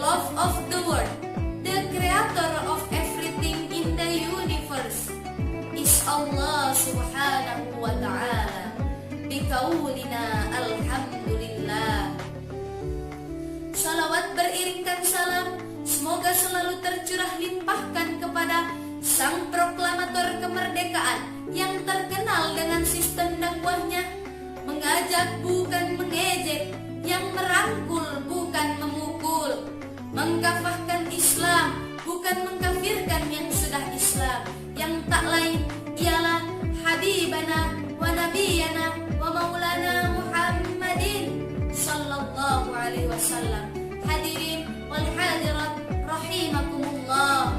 love of the world, the creator of everything in the universe, is Allah subhanahu wa ta'ala. Bikaulina alhamdulillah. Salawat beriringkan salam, semoga selalu tercurah limpahkan kepada sang proklamator kemerdekaan yang terkenal dengan sistem dakwahnya, mengajak bukan mengejek, yang merangkul bukan memukul, mengkafahkan Islam bukan mengkafirkan yang sudah Islam, yang tak lain ialah Habibana wa Nabiyana wa Maulana Muhammadin sallallahu alaihi wasallam. Hadirin wal hadirat rahimakumullah.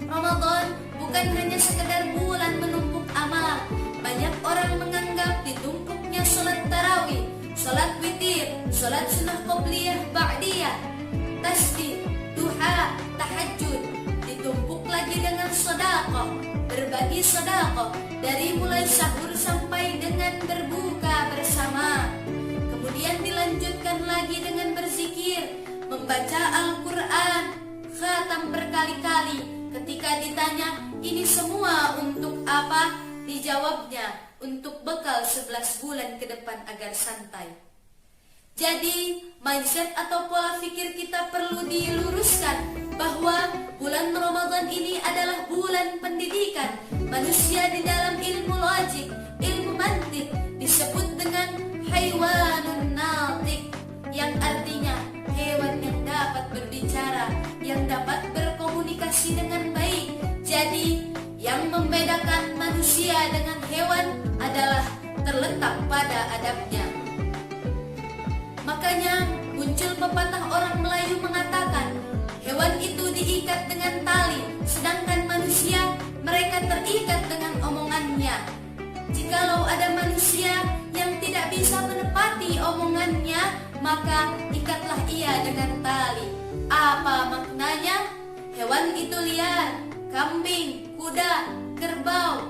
Ramadan bukan hanya sekedar bulan menumpuk amal. Banyak orang menganggap ditumpuknya salat tarawih, salat witir, salat sunnah qobliyah ba'diyah, tasbih, duha, tahajud, ditumpuk lagi dengan sedekah, berbagi sedekah dari mulai sahur sampai dengan berbuka bersama. Kemudian dilanjutkan lagi dengan berzikir, membaca Al-Quran, khatam berkali-kali. Ketika ditanya, ini semua untuk apa? Dijawabnya, untuk bekal 11 bulan ke depan agar santai. Jadi, mindset atau pola pikir kita perlu diluruskan bahwa bulan Ramadan ini adalah bulan pendidikan manusia di dalam ilmu logik, ilmu mantik, disebut dengan haywanun natik, yang artinya hewan yang dapat berbicara, yang dapat berkomunikasi dengan baik. Jadi, yang membedakan manusia dengan hewan adalah terletak pada adabnya. Makanya muncul pepatah orang Melayu mengatakan, hewan itu diikat dengan tali, sedangkan manusia mereka terikat dengan omongannya. Jikalau ada manusia yang tidak bisa menepati omongannya, maka ikatlah ia dengan tali. Apa maknanya? Hewan itu liar, kambing, kuda, kerbau,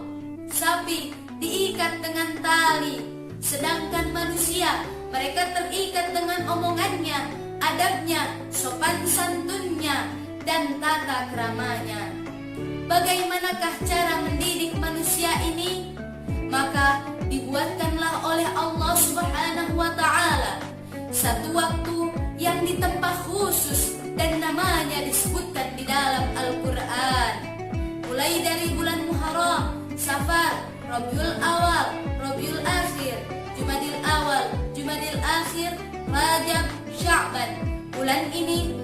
sapi diikat dengan tali, sedangkan manusia mereka terikat dengan omongannya, adabnya, sopan santunnya, dan tata keramanya. Bagaimanakah cara mendidik manusia ini? Maka dibuatkanlah oleh Allah subhanahu wa ta'ala satu waktu yang ditempa khusus dan namanya disebutkan di dalam Al-Quran. Mulai dari bulan Muharram, Safar, Rabiul Awal, Rabiul Akhir, Jumadil Awal, Jumadil Akhir, Rajab, Sya'ban. Bulan ini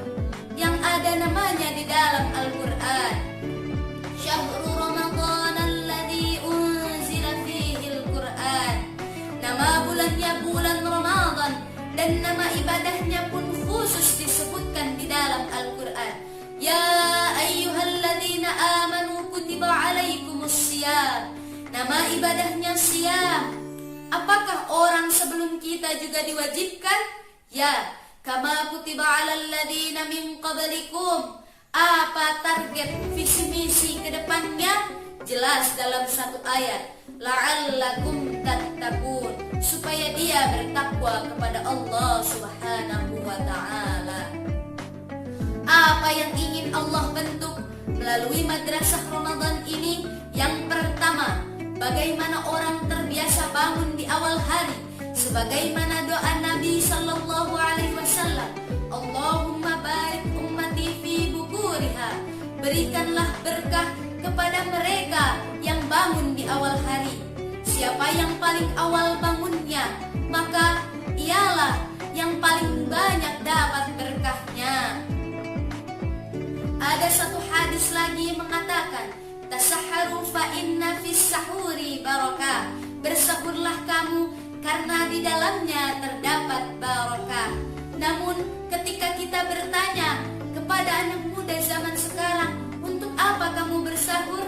yang ada namanya di dalam Al-Quran. Syahrul Ramadan alladzi unzila fihi Al-Quran. Nama bulannya bulan Ramadan dan nama ibadahnya pun khusus disebutkan di dalam Al-Quran. Ya ayyuhalladzina amanu kutiba alaikumusiyam. Nama ibadahnya siyam. Apakah orang sebelum kita juga diwajibkan? Ya, kama kutiba alal ladzina min qablikum. Apa target visi misi ke depannya? Jelas dalam satu ayat, la'allakum tattaqun, supaya dia bertakwa kepada Allah subhanahu wa ta'ala. Apa yang ingin Allah bentuk melalui madrasah Ramadan ini? Yang pertama, bagaimana orang terbiasa bangun di awal hari, sebagaimana doa Nabi sallallahu alaihi wasallam, Allahumma barik ummati fi bukuriha. Berikanlah berkah kepada mereka yang bangun di awal hari. Siapa yang paling awal bangunnya, maka ialah yang paling banyak dapat berkahnya. Ada satu hadis lagi mengatakan, tasaharu fa inna fis sahuri barakah. Bersahurlah kamu karena di dalamnya terdapat barakah. Namun ketika kita bertanya kepada anak muda zaman sekarang, untuk apa kamu bersahur?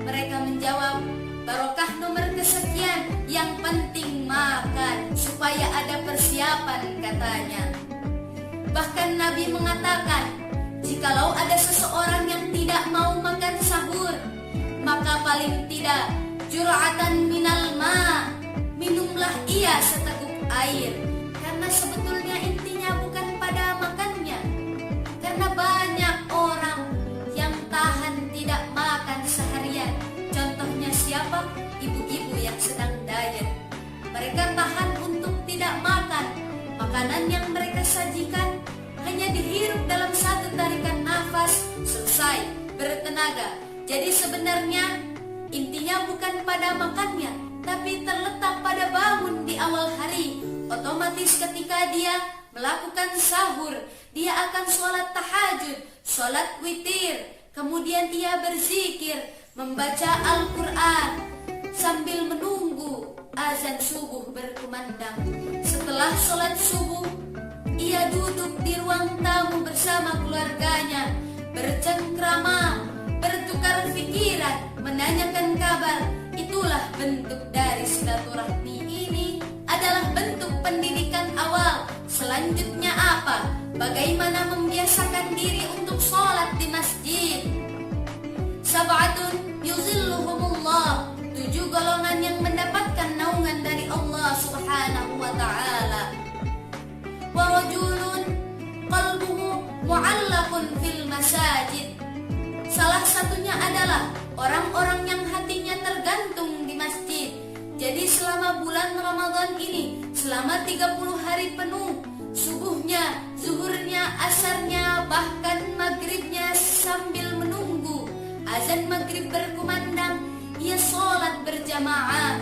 Mereka menjawab, barokah nomor kesekian, yang penting makan, supaya ada persiapan katanya. Bahkan Nabi mengatakan, jikalau ada seseorang yang tidak mau makan sahur, maka paling tidak jur'atan minal ma, minumlah ia seteguk air. Karena sebetulnya intinya bukan pada makannya, makanan yang mereka sajikan hanya dihirup dalam satu tarikan nafas, selesai, bertenaga. Jadi sebenarnya intinya bukan pada makannya, tapi terletak pada bangun di awal hari. Otomatis ketika dia melakukan sahur, dia akan sholat tahajud, sholat witir, kemudian ia berzikir, membaca Al-Quran sambil menunggu azan subuh berkumandang. Setelah sholat subuh, ia duduk di ruang tamu bersama keluarganya, bercengkrama, bertukar pikiran, menanyakan kabar. Itulah bentuk dari silaturahmi. Ini adalah bentuk pendidikan awal. Selanjutnya apa? Bagaimana membiasakan diri untuk sholat di masjid. Sab'atun yuzilluhumullah, 7 golongan yang mendapatkan naungan dari Allah Subhanahu wa ta'ala. Wa rajulun qalbuhu mu'allaqun fil masajid. Salah satunya adalah orang-orang yang hatinya tergantung di masjid. Jadi selama bulan Ramadan ini, selama 30 hari penuh, subuhnya, zuhurnya, asarnya, bahkan maghribnya, sambil menunggu azan maghrib berkumandang, ia sholat berjamaah.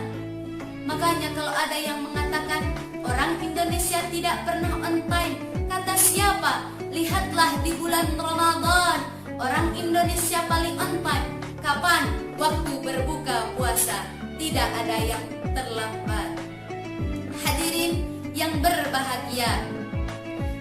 Makanya kalau ada yang mengatakan orang Indonesia tidak pernah on time, kata siapa? Lihatlah di bulan Ramadan, orang Indonesia paling on time. Kapan? Waktu berbuka puasa. Tidak ada yang terlambat. Hadirin yang berbahagia,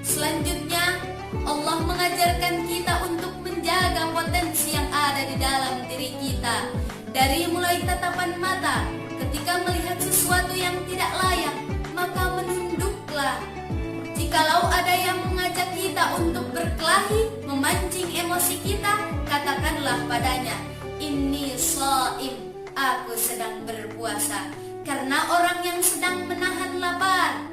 selanjutnya Allah mengajarkan kita untuk menjaga potensi yang ada di dalam diri kita. Dari mulai tatapan mata, ketika melihat sesuatu yang tidak layak, maka menunduklah. Jikalau ada yang mengajak kita untuk berkelahi, memancing emosi kita, katakanlah padanya, "Inni shaim." Aku sedang berpuasa. Karena orang yang sedang menahan lapar,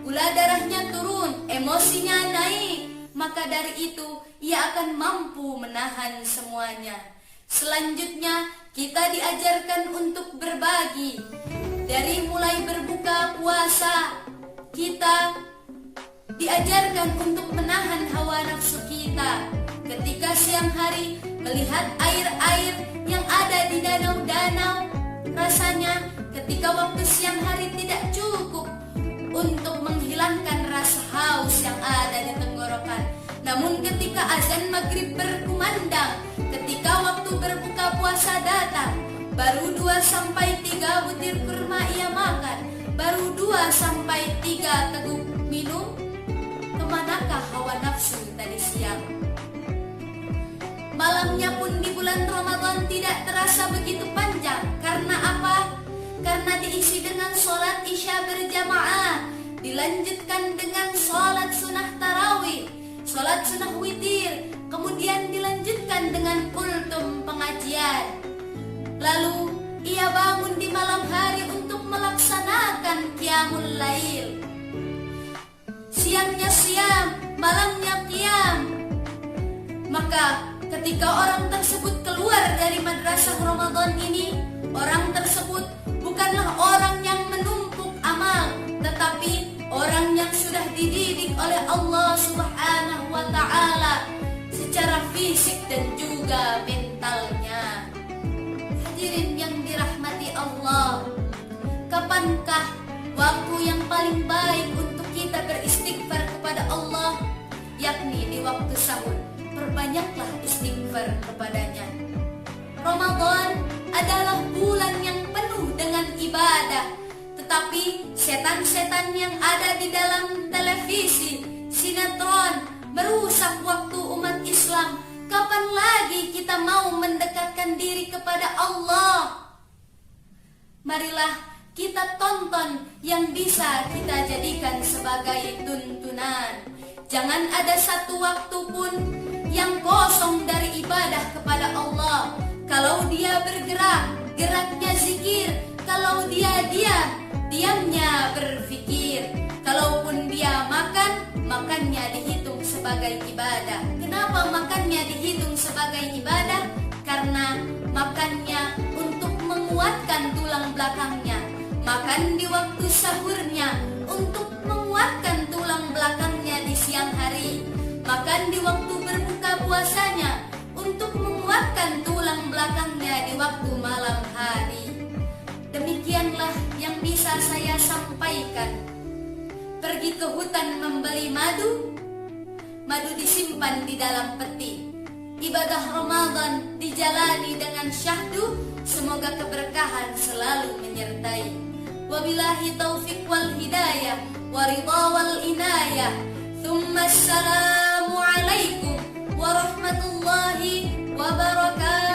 gula darahnya turun, emosinya naik, maka dari itu ia akan mampu menahan semuanya. Selanjutnya kita diajarkan untuk berbagi. Dari mulai berbuka puasa, kita diajarkan untuk menahan hawa nafsu kita. Ketika siang hari melihat air-air yang ada di danau-danau, rasanya ketika waktu siang hari tidak cukup untuk menghilangkan rasa haus yang ada di tenggorokan. Namun ketika azan maghrib berkumandang, ketika waktu berbuka puasa datang, baru 2-3 butir kurma ia makan, baru 2-3 teguk minum, kemanakah hawa nafsu tadi siang? Malamnya pun di bulan Ramadan tidak terasa begitu panjang. Karena apa? Karena diisi dengan sholat isya berjamaah, dilanjutkan dengan sholat sunnah tarawih, sholat sunnah witir, kemudian dilanjutkan dengan kultum pengajian. Lalu ia bangun di malam hari untuk melaksanakan qiyamul lail. Siangnya siam, malamnya qiyam. Maka ketika orang tersebut keluar dari madrasah Ramadan ini, orang tersebut bukanlah orang yang menumpuk amal, tetapi orang yang sudah dididik oleh Allah Subhanahu wa ta'ala secara fisik dan juga mentalnya. Hadirin yang dirahmati Allah, kapankah waktu yang paling baik untuk kita beristighfar kepada Allah? Yakni di waktu sahur. Perbanyaklah istighfar kepadanya. Ramadan adalah bulan yang penuh dengan ibadah, tetapi setan-setan yang ada di dalam televisi, sinetron, merusak waktu umat Islam. Kapan lagi kita mau mendekatkan diri kepada Allah? Marilah kita tonton yang bisa kita jadikan sebagai tuntunan. Jangan ada satu waktu pun yang kosong dari ibadah kepada Allah. Kalau dia bergerak, geraknya zikir. Kalau dia diam, diamnya berfikir. Kalaupun dia makan, makannya dihitung sebagai ibadah. Kenapa makannya dihitung sebagai ibadah? Karena makannya untuk menguatkan tulang belakangnya. Makan di waktu sahurnya untuk menguatkan tulang belakangnya. bisa saya sampaikan. Pergi ke hutan membeli madu, madu disimpan di dalam peti. Ibadah Ramadan dijalani dengan syahdu, semoga keberkahan selalu menyertai. Wabillahi taufiq wal hidayah, waridha wal inayah. Thumma assalamu alaikum warahmatullahi wabarakatuh.